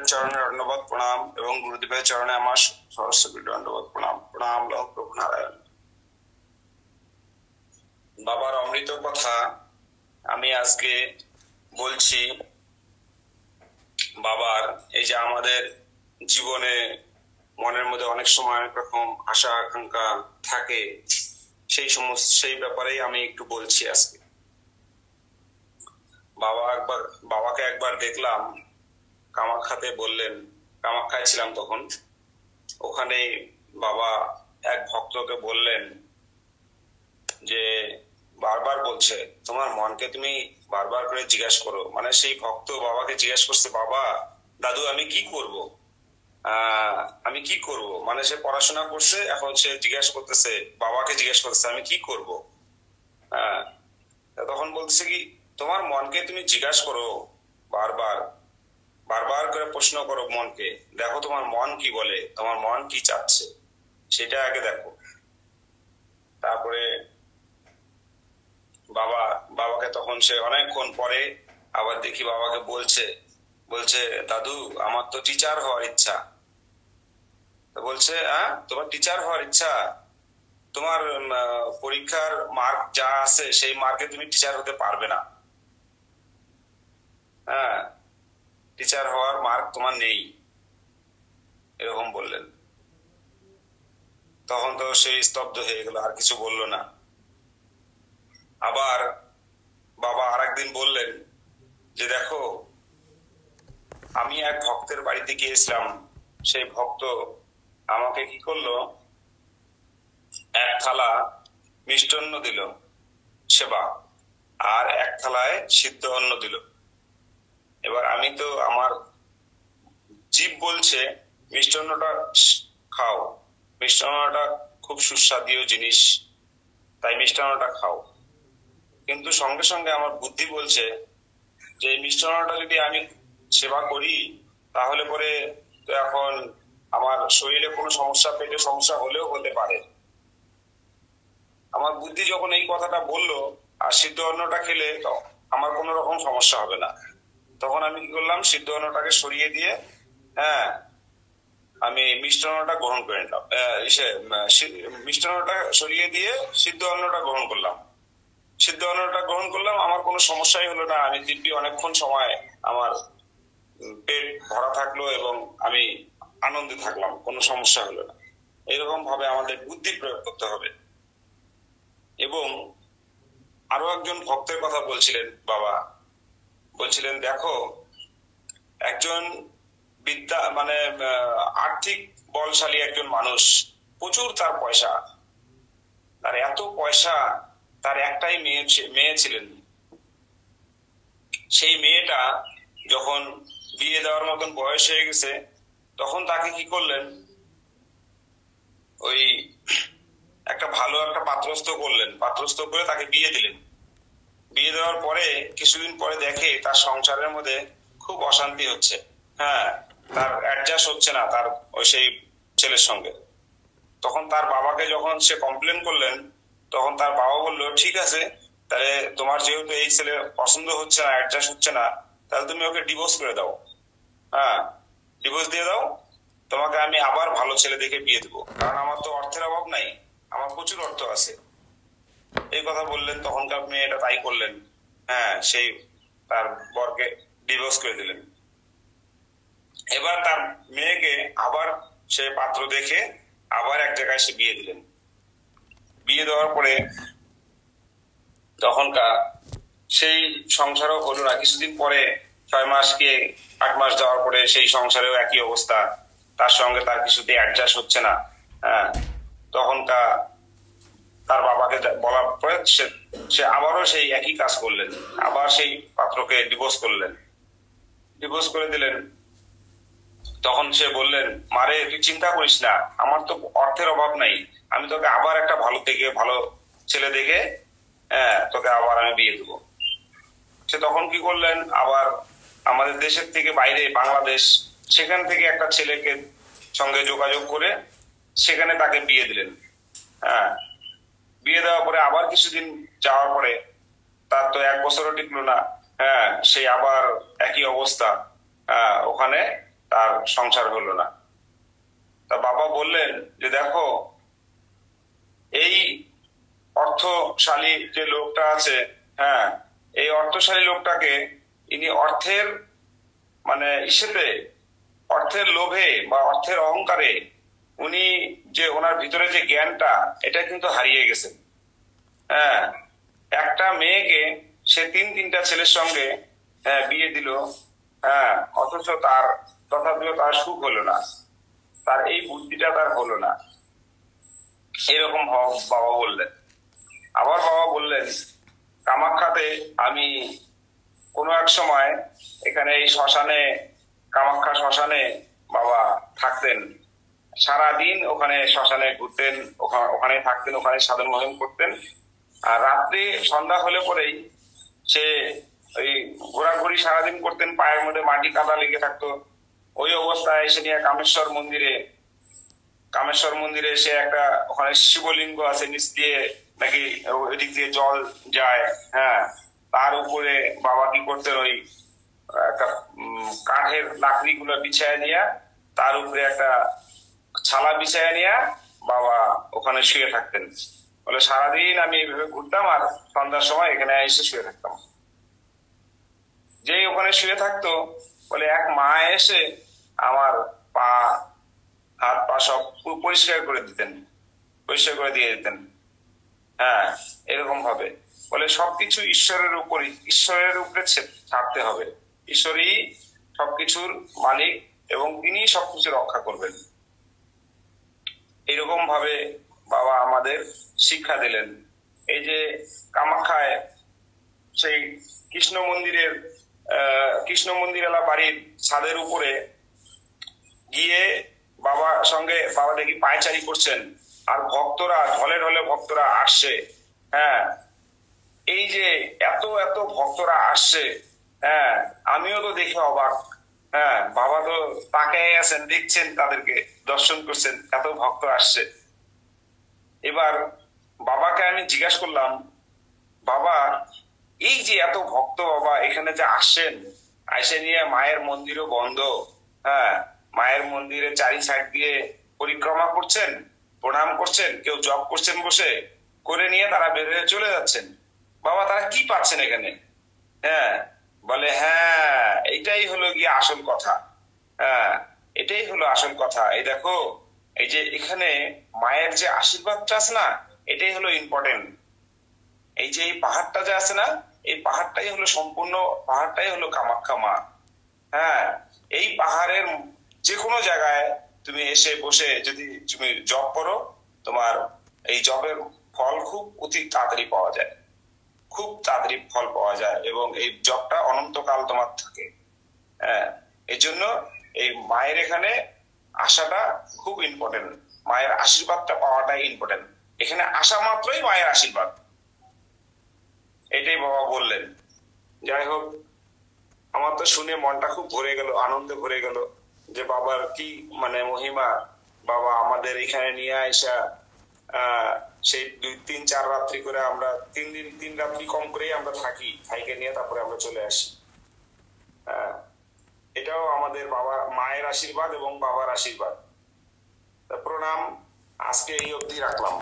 চরণে দণ্ডবত প্রণাম এবং গুরুদেবের চরণে আমার সরস্বতী দণ্ডবত প্রণাম। প্রণাম লং প্রভু নারায়ণ। বাবার অমৃত কথা আমি আজকে বলছি। বাবার এই যে আমাদের জীবনে মনের মধ্যে অনেক সময় অনেক রকম আশা আকাঙ্ক্ষা থাকে, সেই ব্যাপারেই আমি একটু বলছি আজকে। বাবাকে একবার দেখলাম কামাখ্যাতে, বললেন, কামাখ্যায় ছিলাম তখন, ওখানে বাবা এক ভক্তকে বললেন যে বারবার বলছে তোমার মনকে তুমি বারবার করে জিজ্ঞাসা করো। মানে সেই ভক্ত বাবাকে জিজ্ঞাসা করছে, বাবা দাদু আমি কি করব, আমি কি করব। মানে সে পড়াশোনা করছে, এখন সে জিজ্ঞাসা করতেছে, বাবাকে জিজ্ঞাসা করতেছে আমি কি করব। তখন বলতেছে কি, তোমার মনকে তুমি জিজ্ঞাসা করো, বারবার বারবার করে প্রশ্ন করো মনকে, দেখো তোমার মন কি বলে, তোমার মন কি চাচ্ছে সেটা আগে দেখো। তারপরে বাবাকে তখন সে অনেকক্ষণ পরে আবার দেখি বাবাকে বলছে দাদু আমার তো টিচার হওয়ার ইচ্ছা। তো বলছে তোমার টিচার হওয়ার ইচ্ছা, তোমার পরীক্ষার মার্ক যা আছে সেই মার্কে তুমি টিচার হতে পারবে না। টিচার হওয়ার মার্ক তোমার নেই, এরকম বললেন। তখন তো সেই স্তব্ধ হয়ে গেল, আর কিছু বললো না। আবার বাবা আরেকদিন বললেন যে দেখো আমি এক ভক্তের বাড়িতে গিয়েছিলাম, সেই ভক্ত আমাকে কি করলো, এক থালা মিষ্টান্ন দিল সেবা, আর এক থালায় সিদ্ধ অন্ন দিল। এবার আমি তো, আমার জীব বলছে মিষ্টান্নটা খাও, মিষ্টান্নটা খুব সুস্বাদু জিনিস, তাই মিষ্টান্নটা খাও। কিন্তু সঙ্গে সঙ্গে আমার বুদ্ধি বলছে যে এই মিষ্টান্নটা যদি আমি সেবা করি তাহলে পরে তো এখন আমার শরীরে কোনো সমস্যা, পেটে সমস্যা হলেও হতে পারে। আমার বুদ্ধি যখন এই কথাটা বললো, আর সিদ্ধ অন্নটা খেলে আমার কোনো রকম সমস্যা হবে না, তখন আমি কি করলাম, সিদ্ধ অন্নটাকে সরিয়ে দিয়ে আমি মিষ্টান্নটা গ্রহণ করে নিলাম। মিষ্টান্নটা সরিয়ে দিয়ে সিদ্ধ অন্নটা গ্রহণ করলাম। সিদ্ধ অন্নটা গ্রহণ করলাম, আমার কোনো সমস্যাই হলো না। আমি দিব্যি অনেকক্ষণ সময় আমার পেট ভরা থাকলো এবং আমি আনন্দে থাকলাম, কোনো সমস্যা হলো না। এরকম ভাবে আমাদের বুদ্ধি প্রয়োগ করতে হবে। এবং আরো একজন ভক্তের কথা বলছিলেন বাবা, বলছিলেন দেখো একজন মানে আর্থিক বলশালী একজন মানুষ, প্রচুর তার পয়সা, তার এত পয়সা, তার একটাই মেয়ে ছিলেন। সেই মেয়েটা যখন বিয়ে দেওয়ার মতন বয়স হয়ে গেছে, তখন তাকে কি করলেন, ওই একটা ভালো একটা পাত্রস্থ করলেন, পাত্রস্থ করে তাকে বিয়ে দিলেন। বিয়ে দেওয়ার পরে কিছুদিন পরে দেখে তার সংসারের মধ্যে খুব অশান্তি হচ্ছে, তার অ্যাডজাস্ট হচ্ছে না তার ওই সেই ছেলের সঙ্গে। তখন তার বাবাকে যখন সে কমপ্লেন করলেন, তখন তার বাবা বললো ঠিক আছে, তাহলে তোমার যেহেতু এই ছেলে পছন্দ হচ্ছে না, অ্যাডজাস্ট হচ্ছে না, তাহলে তুমি ওকে ডিভোর্স করে দাও। ডিভোর্স দিয়ে দাও, তোমাকে আমি আবার ভালো ছেলে দেখে বিয়ে দেবো, কারণ আমার তো অর্থের অভাব নাই, আমার প্রচুর অর্থ আছে। এই কথা বললেন, তখনকার মেয়েটা তাই করলেন, সেই তার বরকে ডিভোর্স করে দিলেন। এবার তার মেয়েকে আবার সে পাত্র দেখে আবার এক জায়গায় সে বিয়ে দিলেন। বিয়ে দেওয়ার পরে তখনকার সেই সংসারও হলো না। কিছুদিন পরে 6 মাস কি 8 মাস যাওয়ার পরে সেই সংসারেও একই অবস্থা, তার সঙ্গে তার কিছুতে অ্যাডজাস্ট হচ্ছে না। তখনকার তার বাবাকে বলার পরে সে আবারও সেই একই কাজ করলেন, আবার সেই পাত্রকে ডিভোর্স করলেন, ডিভোর্স করে দিলেন। তখন সে বললেন, মারে তুই চিন্তা করিস না, আমার তো অর্থের অভাব নাই, আমি তোকে আবার একটা ভালো ছেলে দেখে তোকে আবার আমি বিয়ে দেবো। সে তখন কি করলেন, আবার আমাদের দেশের থেকে বাইরে বাংলাদেশ, সেখান থেকে একটা ছেলেকে সঙ্গে যোগাযোগ করে সেখানে তাকে বিয়ে দিলেন। বিয়ে দেওয়ার পরে আবার কিছুদিন যাওয়ার পরে তার তো 1 বছরও টিকলো না, সেই আবার একই অবস্থা। ওখানে তার সংসার হলো না। তা বাবা বললেন যে দেখো, এই অর্থশালী যে লোকটা আছে, হ্যাঁ, এই অর্থশালী লোকটাকে ইনি অর্থের মানে অর্থের লোভে বা অর্থের অহংকারে উনি যে ওনার ভিতরে যে জ্ঞানটা, এটা কিন্তু হারিয়ে গেছে। হ্যাঁ, একটা মেয়েকে সে তিনটা ছেলের সঙ্গে বিয়ে দিল, হ্যাঁ, অথচ তথাপিও তার সুখ হলো না, তার এই বুদ্ধিটা তার হলো না। এরকম বাবা বললেন। আবার বাবা বললেন, কামাখ্যাতে আমি কোনো এক সময় এখানে এই কামাখ্যা শ্মশানে বাবা থাকতেন। সারাদিন ওখানে শ্মশানে ঘুরতেন, ওখানে থাকতেন, ওখানে সাধন ভজন করতেন। আর রাত্রে সন্ধ্যা হলে পরেই সে ওই ঘোরাঘুরি সারাদিন করতেন, পায়ের মধ্যে মাটি কাদা লেগে থাকতো। ওই অবস্থায় এসে নিয়ে কামেশ্বর মন্দিরে সে একটা ওখানে শিবলিঙ্গ আছে, নিচ দিয়ে নাকি ওইদিক দিয়ে জল যায়, হ্যাঁ, তার উপরে বাবা কি করতেন, ওই একটা কাঠের লাকড়ি গুলো বিছায় নিয়ে তার উপরে একটা ছালা বিছায় নিয়ে বাবা ওখানে শুয়ে থাকতেন। বলে সারাদিন আমি এইভাবে ঘুরতাম আর সন্ধ্যার সময় এখানে এসে শুয়ে থাকতাম। যে ওখানে শুয়ে থাকতো, বলে এক মা এসে আমার হাত পা সব পরিষ্কার করে দিয়ে দিতেন। হ্যাঁ, এরকম ভাবে বলে সবকিছু ঈশ্বরের উপরে ছাড়তে হবে। ঈশ্বরই সবকিছুর মালিক এবং তিনি সবকিছু রক্ষা করবেন। এরকম ভাবে বাবা আমাদের শিক্ষা দিলেন। এই যে কামাখ্যায় সেই কৃষ্ণ মন্দিরেলা বাড়ির ছাদের উপরে গিয়ে বাবা দেখি পায়চারি করছেন, আর ভক্তরা ঢলে ঢলে আসছে। হ্যাঁ, এই যে এত ভক্তরা আসছে, হ্যাঁ, আমিও তো দেখে অবাক। হ্যাঁ, বাবা তো তাকায় আছেন, দেখছেন, তাদেরকে দর্শন করছেন, এত ভক্ত আসছে। এবার বাবাকে আমি জিজ্ঞাসা করলাম, বাবা এই যে এত ভক্ত বাবা এখানে যে আসছেন, আইসে নিয়ে মায়ের মন্দিরও বন্ধ, হ্যাঁ, মায়ের মন্দিরে চারি সাইড দিয়ে পরিক্রমা করছেন, প্রণাম করছেন, কেউ জপ করছেন, বসে করে নিয়ে তারা বের হয়ে চলে যাচ্ছেন, বাবা তারা কি পাচ্ছেন এখানে? হ্যাঁ, বলে হ্যাঁ, এইটাই হলো গিয়ে আসল কথা। হ্যাঁ, এটাই হলো আসল কথা। এই দেখো, এই যে এখানে মায়ের যে আশীর্বাদটা আছে না, এটাই হলো ইম্পর্টেন্ট। এই যে এই পাহাড়টা যে আছে না, এই পাহাড়টাই হলো কামাখ্যা মা। হ্যাঁ, এই পাহাড়ের যে কোনো জায়গায় তুমি এসে বসে যদি তুমি জপ করো, তোমার এই জপের ফল খুব অতি তাড়াতাড়ি পাওয়া যায়, খুব তাড়াতাড়ি ফল পাওয়া যায়, এবং এই জপটা অনন্তকাল তোমার থাকে। হ্যাঁ, এই জন্য এই মায়ের এখানে আসাটা খুব ইম্পর্টেন্ট, মায়ের আশীর্বাদটা পাওয়াটাই ইম্পর্টেন্ট। এখানে আসা মাত্রই মায়ের আশীর্বাদ, এটাই বাবা বললেন। যাই হোক, আমার তো শুনে মনটা খুব ভরে গেল, আনন্দে ভরে গেল যে বাবার কি মানে মহিমা। বাবা আমাদের এখানে নিয়ে আসা সেই 2-3-4 রাত্রি করে, আমরা 3 রাত্রি কম করেই আমরা থাইকে নিয়ে তারপরে আমরা চলে আসি। এটাও আমাদের মায়ের আশীর্বাদ এবং বাবার আশীর্বাদ। প্রণাম, আজকে এই অবধি রাখলাম।